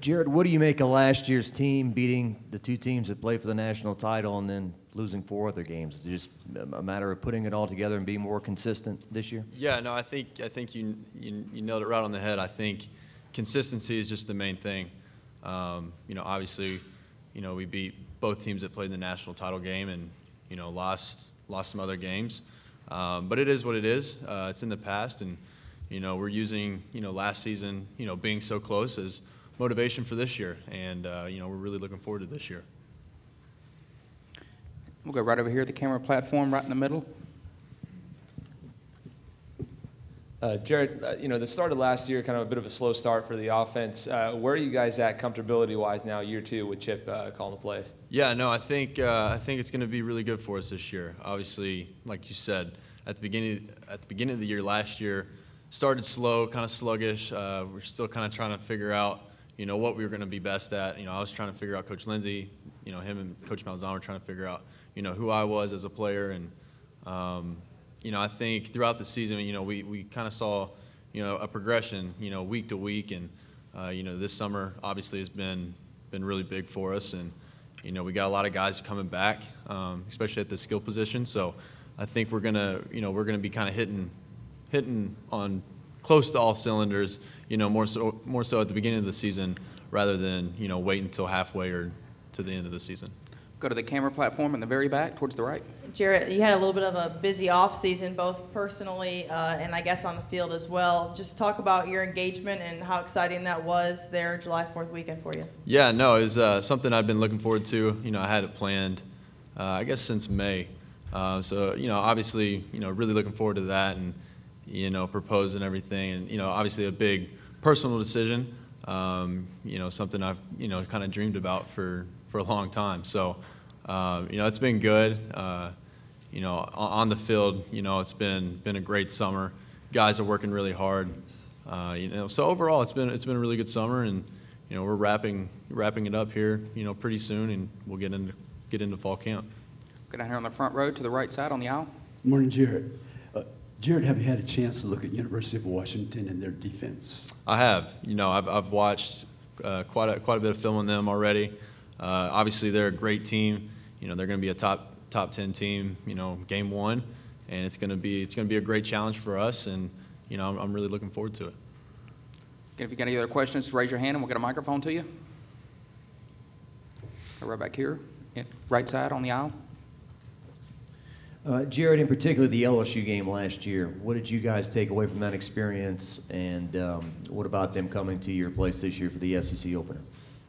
Jarrett, what do you make of last year's team beating the two teams that played for the national title and then losing 4 other games? Is it just a matter of putting it all together and being more consistent this year? Yeah, no, I think you nailed it right on the head. I think consistency is just the main thing. Obviously, we beat both teams that played in the national title game and, lost some other games. But it is what it is. It's in the past, and, we're using, last season, being so close as motivation for this year. And, we're really looking forward to this year. We'll go right over here at the camera platform, right in the middle. Jarrett, the start of last year, kind of a bit of a slow start for the offense. Where are you guys at comfortability-wise now, year 2, with Chip calling the plays? Yeah, no, I think it's going to be really good for us this year. Obviously, like you said, at the beginning of the year last year, started slow, kind of sluggish. We're still kind of trying to figure out, what we were going to be best at. I was trying to figure out Coach Lindsey. Him and Coach Malzahn were trying to figure out, who I was as a player. And, I think throughout the season, we kind of saw, a progression, week to week. And, this summer obviously has been really big for us. And, we got a lot of guys coming back, especially at the skill position. So I think we're gonna be kind of hitting on close to all cylinders, more so at the beginning of the season rather than, wait until halfway or to the end of the season. Go to the camera platform in the very back, towards the right. Jarrett, you had a little bit of a busy off season, both personally and I guess on the field as well. Just talk about your engagement and how exciting that was there July 4th weekend for you. Yeah, no, it was something I've been looking forward to. I had it planned, I guess, since May. So, obviously, really looking forward to that and, propose and everything. And, obviously a big personal decision, something I've, kind of dreamed about for a long time. So, it's been good. On the field, it's been a great summer. Guys are working really hard. So overall, it's been a really good summer, and we're wrapping it up here, pretty soon, and we'll get into fall camp. Go down here on the front row to the right side on the aisle. Morning, Jarrett. Jarrett, have you had a chance to look at University of Washington and their defense? I have. I've watched quite a bit of film on them already. Obviously, they're a great team. They're going to be a top 10 team. Game 1, and it's going to be a great challenge for us. And I'm really looking forward to it. Again, if you got any other questions, raise your hand, and we'll get a microphone to you. Go right back here, right side on the aisle. Jarrett, in particular, the LSU game last year, what did you guys take away from that experience, and what about them coming to your place this year for the SEC opener?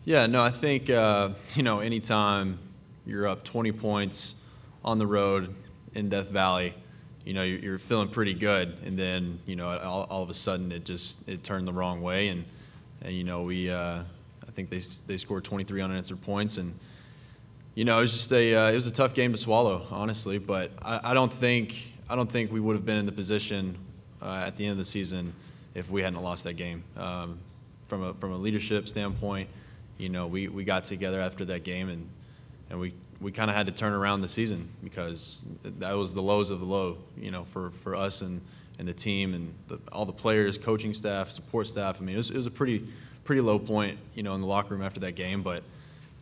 Yeah, no, I think, anytime you're up 20 points on the road in Death Valley, you're feeling pretty good, and then, all of a sudden it turned the wrong way, and I think they scored 23 unanswered points, and it was it was a tough game to swallow, honestly. But I don't think we would have been in the position at the end of the season if we hadn't lost that game. From a leadership standpoint, we got together after that game, and we kind of had to turn around the season, because that was the lows of the low, for us and the team and all the players, coaching staff, support staff. I mean, it was a pretty low point, in the locker room after that game, but.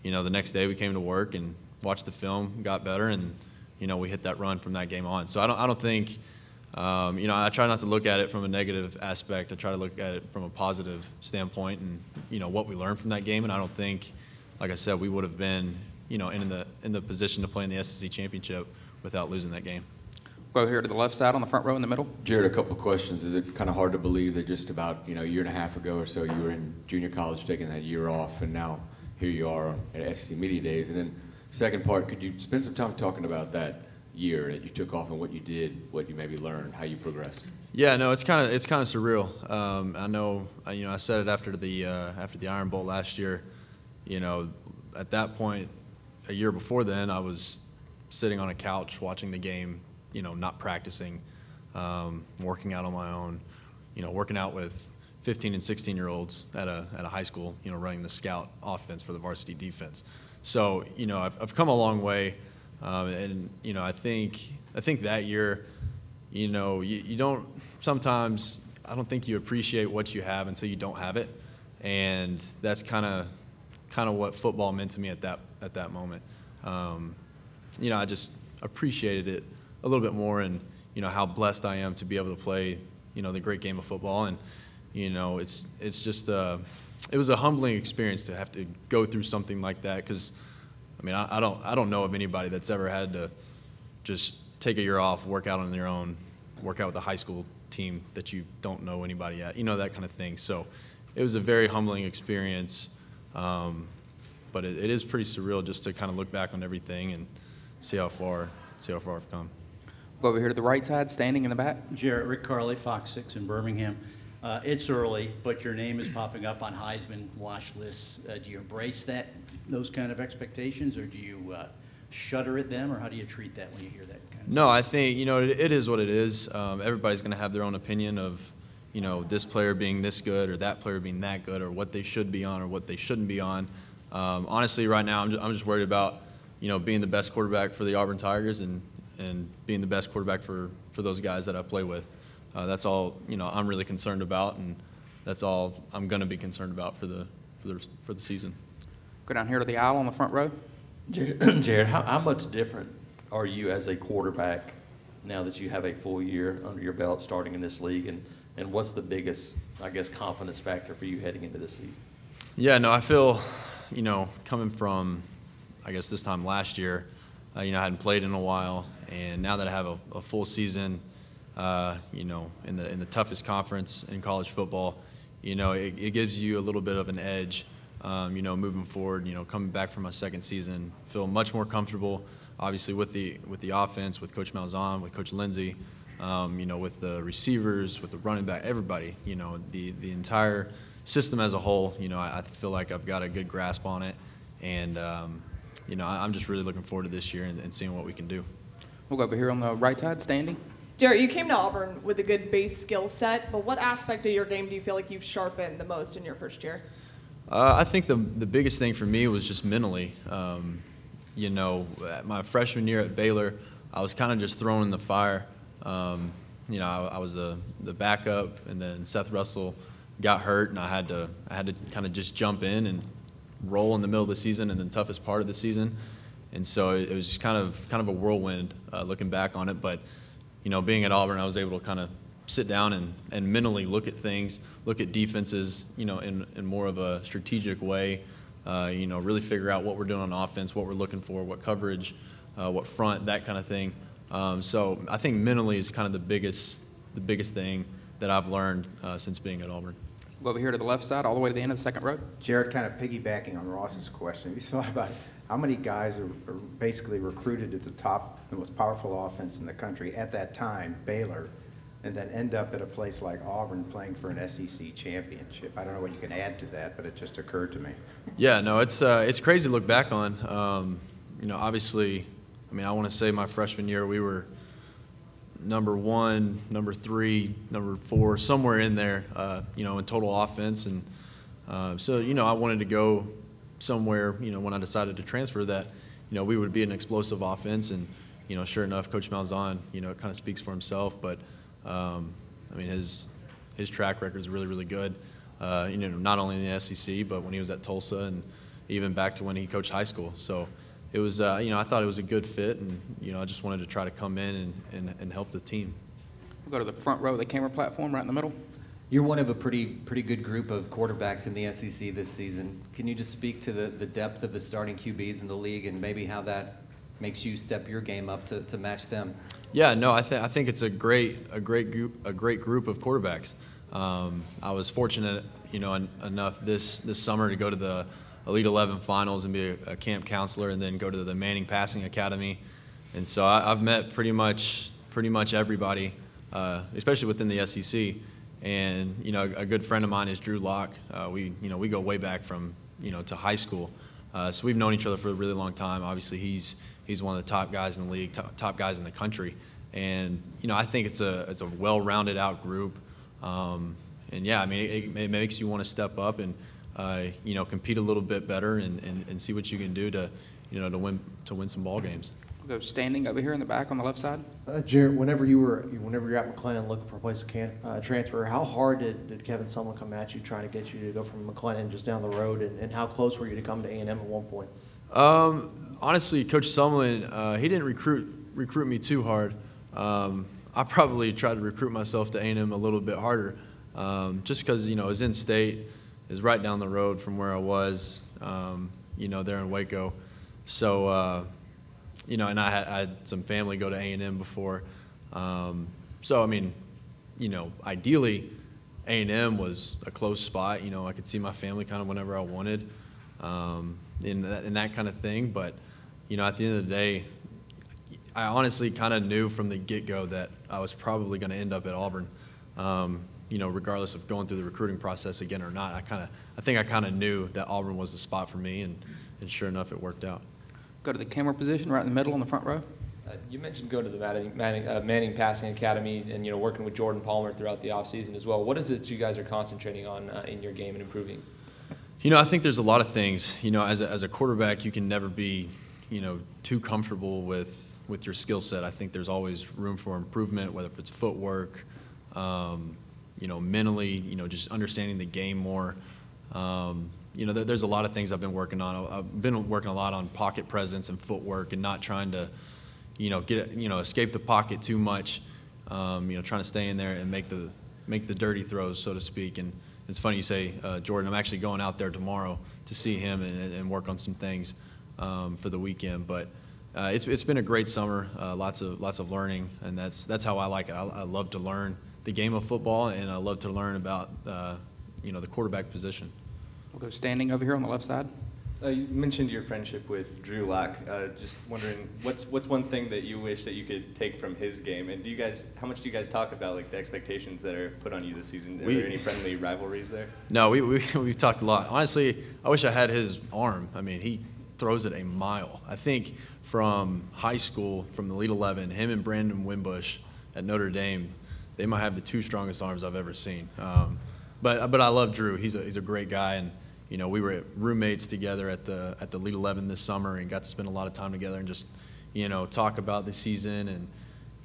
The next day we came to work and watched the film, got better, and we hit that run from that game on. So I don't think, I try not to look at it from a negative aspect. I try to look at it from a positive standpoint, and what we learned from that game. And I don't think, like I said, we would have been in the position to play in the SEC championship without losing that game. Go here to the left side on the front row in the middle. Jarrett, a couple of questions. Is it kind of hard to believe that just about a year and a half ago or so you were in junior college taking that year off, and now here you are at SEC Media Days? And then second part, could you spend some time talking about that year that you took off and what you did, what you maybe learned, how you progressed? Yeah, no, it's kind of surreal. I know, I said it after the Iron Bowl last year. At that point, a year before then, I was sitting on a couch watching the game, not practicing, working out on my own, working out with 15 and 16-year-olds at a high school, running the scout offense for the varsity defense. So, I've come a long way, and I think that year, you don't sometimes. I don't think you appreciate what you have until you don't have it, and that's kind of what football meant to me at that moment. You know, I just appreciated it a little bit more, and you know how blessed I am to be able to play, you know, the great game of football. And you know, it's just it was a humbling experience to have to go through something like that, because I mean, I don't know of anybody that's ever had to just take a year off, work out on their own, work out with a high school team that you don't know anybody at, you know, that kind of thing. So it was a very humbling experience, but it is pretty surreal just to kind of look back on everything and see how far I've come. Go over here to the right side, standing in the back. Jarrett, Rick Carley, Fox 6 in Birmingham. It's early, but your name is popping up on Heisman watch lists. Do you embrace those kind of expectations, or do you shudder at them, or how do you treat that when you hear that kind of No, stuff? I think, you know, it is what it is. Everybody's going to have their own opinion of, you know, this player being this good or that player being that good, or what they should be on or what they shouldn't be on. Honestly, right now, I'm just worried about, you know, being the best quarterback for the Auburn Tigers and being the best quarterback for those guys that I play with. That's all, you know, I'm really concerned about, and that's all I'm going to be concerned about for the season. Go down here to the aisle on the front row. Jarrett, how much different are you as a quarterback now that you have a full year under your belt starting in this league, and what's the biggest, I guess, confidence factor for you heading into this season? Yeah, no, I feel, you know, coming from, I guess, this time last year, you know, I hadn't played in a while, and now that I have a full season, you know, in the toughest conference in college football, you know, it gives you a little bit of an edge, you know, moving forward. You know, coming back from my second season, feel much more comfortable, obviously with the offense, with Coach Malzahn, with Coach Lindsey, you know, with the receivers, with the running back, everybody, you know, the entire system as a whole. You know, I feel like I've got a good grasp on it, and you know, I'm just really looking forward to this year and seeing what we can do. We'll go over here on the right side, standing. Jarrett, you came to Auburn with a good base skill set, but what aspect of your game do you feel like you've sharpened the most in your first year? I think the biggest thing for me was just mentally. You know, my freshman year at Baylor, I was kind of just thrown in the fire. You know, I was the backup, and then Seth Russell got hurt, and I had to kind of just jump in and roll in the middle of the season and the toughest part of the season. And so it was just kind of a whirlwind looking back on it. But you know, being at Auburn, I was able to kind of sit down and mentally look at things, look at defenses, you know, in more of a strategic way, you know, really figure out what we're doing on offense, what we're looking for, what coverage, what front, that kind of thing. So I think mentally is kind of the biggest thing that I've learned since being at Auburn. Go over here to the left side, all the way to the end of the second row. Jarrett, kind of piggybacking on Ross's question, have you thought about how many guys are basically recruited at the top, the most powerful offense in the country at that time, Baylor, and then end up at a place like Auburn playing for an SEC championship? I don't know what you can add to that, but it just occurred to me. Yeah, no, it's crazy to look back on. You know, obviously, I mean, I want to say my freshman year we were number 1, number 3, number 4, somewhere in there, you know, in total offense. And so, you know, I wanted to go somewhere, you know, when I decided to transfer that, you know, we would be an explosive offense. And, you know, sure enough, Coach Malzahn, you know, it kind of speaks for himself. But, I mean, his track record is really, really good, you know, not only in the SEC, but when he was at Tulsa and even back to when he coached high school. So it was, you know, I thought it was a good fit, and, you know, I just wanted to try to come in and help the team. We'll go to the front row of the camera platform right in the middle. You're one of a pretty good group of quarterbacks in the SEC this season. Can you just speak to the depth of the starting QBs in the league and maybe how that makes you step your game up to match them? Yeah, no, I think it's a great group of quarterbacks. I was fortunate, you know, enough this summer to go to the Elite 11 finals and be a camp counselor, and then go to the Manning Passing Academy. And so I've met pretty much everybody, especially within the SEC. And, you know, a good friend of mine is Drew Lock. We go way back from, you know, to high school. So we've known each other for a really long time. Obviously, he's one of the top guys in the league, top guys in the country. And, you know, I think it's a well-rounded out group. And yeah, I mean, it makes you want to step up and, compete a little bit better and see what you can do to win some ball games. We'll go standing over here in the back on the left side. Jarrett, whenever you're at McLennan looking for a place to transfer, how hard did Kevin Sumlin come at you trying to get you to go from McLennan just down the road, and how close were you to come to A&M at one point? Honestly, Coach Sumlin, he didn't recruit me too hard. I probably tried to recruit myself to A&M a little bit harder, just because, it was in state, it was right down the road from where I was, there in Waco. So, and I had some family go to A&M before. So, I mean, ideally, A&M was a close spot. I could see my family kind of whenever I wanted, and that kind of thing. But, at the end of the day, I honestly kind of knew from the get-go that I was probably going to end up at Auburn, regardless of going through the recruiting process again or not. I think I kind of knew that Auburn was the spot for me, and sure enough, it worked out. Go to the camera position right in the middle on the front row. You mentioned going to the Manning Passing Academy and working with Jordan Palmer throughout the offseason as well. What is it you guys are concentrating on in your game and improving? I think there's a lot of things. As a quarterback, you can never be too comfortable with your skill set. I think there's always room for improvement, whether it's footwork, mentally, just understanding the game more. There's a lot of things I've been working on. I've been working a lot on pocket presence and footwork, and not trying to, escape the pocket too much. Trying to stay in there and make the dirty throws, so to speak. And it's funny you say Jordan. I'm actually going out there tomorrow to see him and work on some things for the weekend. But it's been a great summer. Lots of learning, and that's how I like it. I love to learn the game of football, and I love to learn about the quarterback position. We'll go standing over here on the left side. You mentioned your friendship with Drew Lock. Just wondering, what's one thing that you wish that you could take from his game? And how much do you guys talk about the expectations that are put on you this season? Are there any friendly rivalries there? No, we've talked a lot. Honestly, I wish I had his arm. I mean, he throws it a mile. I think from high school, from the Elite 11, him and Brandon Wimbush at Notre Dame, they might have the two strongest arms I've ever seen. But I love Drew. He's a great guy, and we were roommates together at the Elite 11 this summer, and got to spend a lot of time together and just talk about the season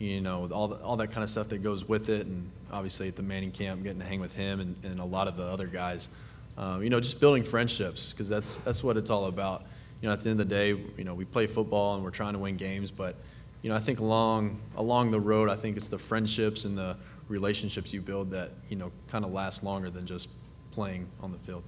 and all that kind of stuff that goes with it. And obviously at the Manning camp, getting to hang with him and a lot of the other guys, just building friendships, because that's what it's all about. At the end of the day, we play football and we're trying to win games, but I think along the road, I think it's the friendships and the relationships you build that kind of last longer than just playing on the field.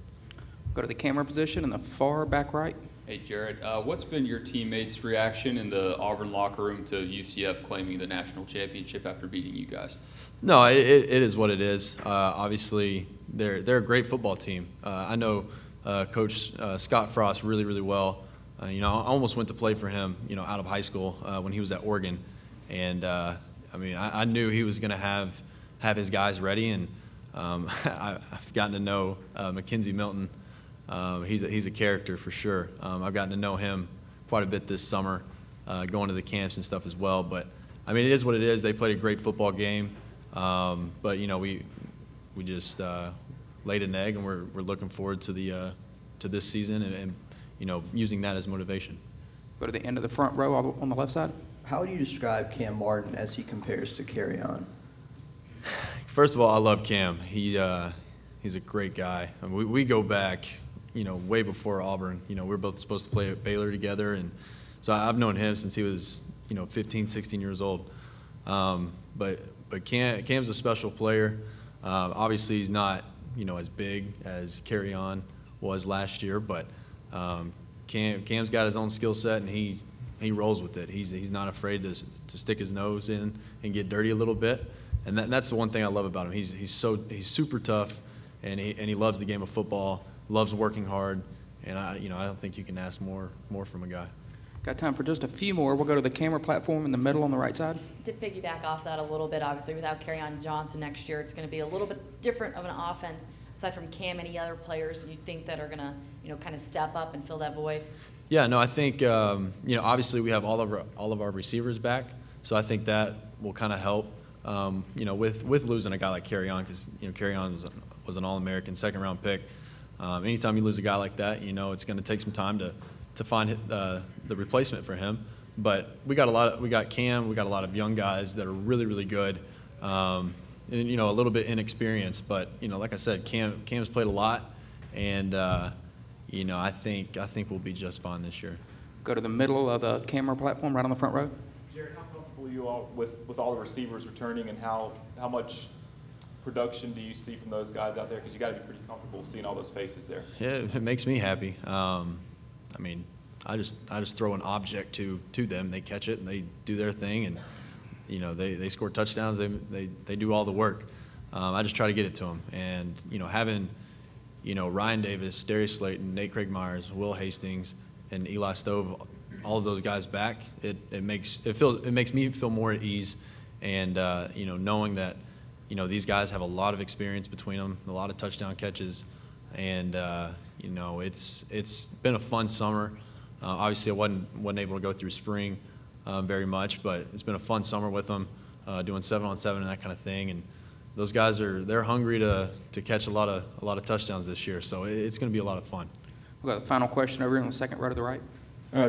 Go to the camera position in the far back right. Hey, Jarrett, what's been your teammates' reaction in the Auburn locker room to UCF claiming the national championship after beating you guys? No, it is what it is. Obviously, they're a great football team. I know Coach Scott Frost really, really well. I almost went to play for him, out of high school when he was at Oregon, and I knew he was going to have his guys ready, and I've gotten to know Mackenzie Milton. He's a character for sure. I've gotten to know him quite a bit this summer, going to the camps and stuff as well. But it is what it is. They played a great football game, but we just laid an egg, and we're looking forward to this season and using that as motivation. Go to the end of the front row on the left side. How would you describe Cam Martin as he compares to Kerryon? First of all, I love Cam. He's a great guy. We go back, way before Auburn. We're both supposed to play at Baylor together, and so I've known him since he was, 15, 16 years old. But Cam's a special player. Obviously, he's not, as big as Kerryon was last year, but Cam's got his own skill set, and he rolls with it. He's not afraid to stick his nose in and get dirty a little bit, and that's the one thing I love about him. He's super tough, and he loves the game of football, loves working hard, and I don't think you can ask more from a guy. Got time for just a few more. We'll go to the camera platform in the middle on the right side. To piggyback off that a little bit, obviously without Kerryon Johnson next year, it's going to be a little bit different of an offense. Aside from Cam, any other players you think that are going to, kind of step up and fill that void? Yeah, no, I think obviously we have all of our receivers back, so I think that will kind of help. With losing a guy like Kerryon, because Kerryon was an All-American second-round pick. Anytime you lose a guy like that, it's going to take some time to find the replacement for him. but we got Cam, we got a lot of young guys that are really, really good, and you know, a little bit inexperienced. But you know, like I said, Cam's played a lot, and you know, I think we'll be just fine this year. Go to the middle of the camera platform, right on the front row. Jarrett, how comfortable are you all with all the receivers returning, and how much production do you see from those guys out there? Because you got to be pretty comfortable seeing all those faces there. Yeah, it makes me happy. I mean, I just throw an object to them. They catch it and they do their thing, and you know, they score touchdowns. They do all the work. I just try to get it to them, and you know, having Ryan Davis, Darius Slayton, Nate Craig Myers, Will Hastings, and Eli Stove, all of those guys back, it makes me feel more at ease, and you know, knowing that these guys have a lot of experience between them, a lot of touchdown catches, and you know, it's been a fun summer. Obviously, I wasn't able to go through spring very much, but it's been a fun summer with them, doing 7-on-7 and that kind of thing. And those guys they're hungry to catch a lot of touchdowns this year, so it's going to be a lot of fun. We've got a final question over here on the second row to the right.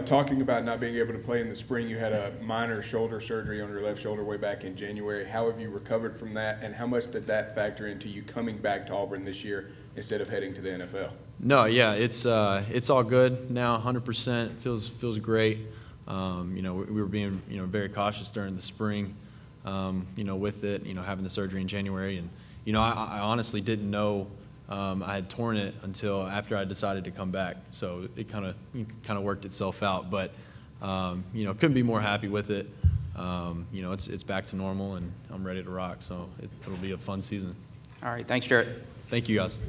Talking about not being able to play in the spring, you had a minor shoulder surgery on your left shoulder way back in January. How have you recovered from that, and how much did that factor into you coming back to Auburn this year instead of heading to the NFL? No, yeah, it's all good now, 100%. Feels great. You know, we were being very cautious during the spring, you know, with it, having the surgery in January, and I honestly didn't know I had torn it until after I decided to come back. So it kind of worked itself out, but couldn't be more happy with it. It's back to normal, and I'm ready to rock. So it'll be a fun season. All right, thanks, Jarrett. Thank you, guys.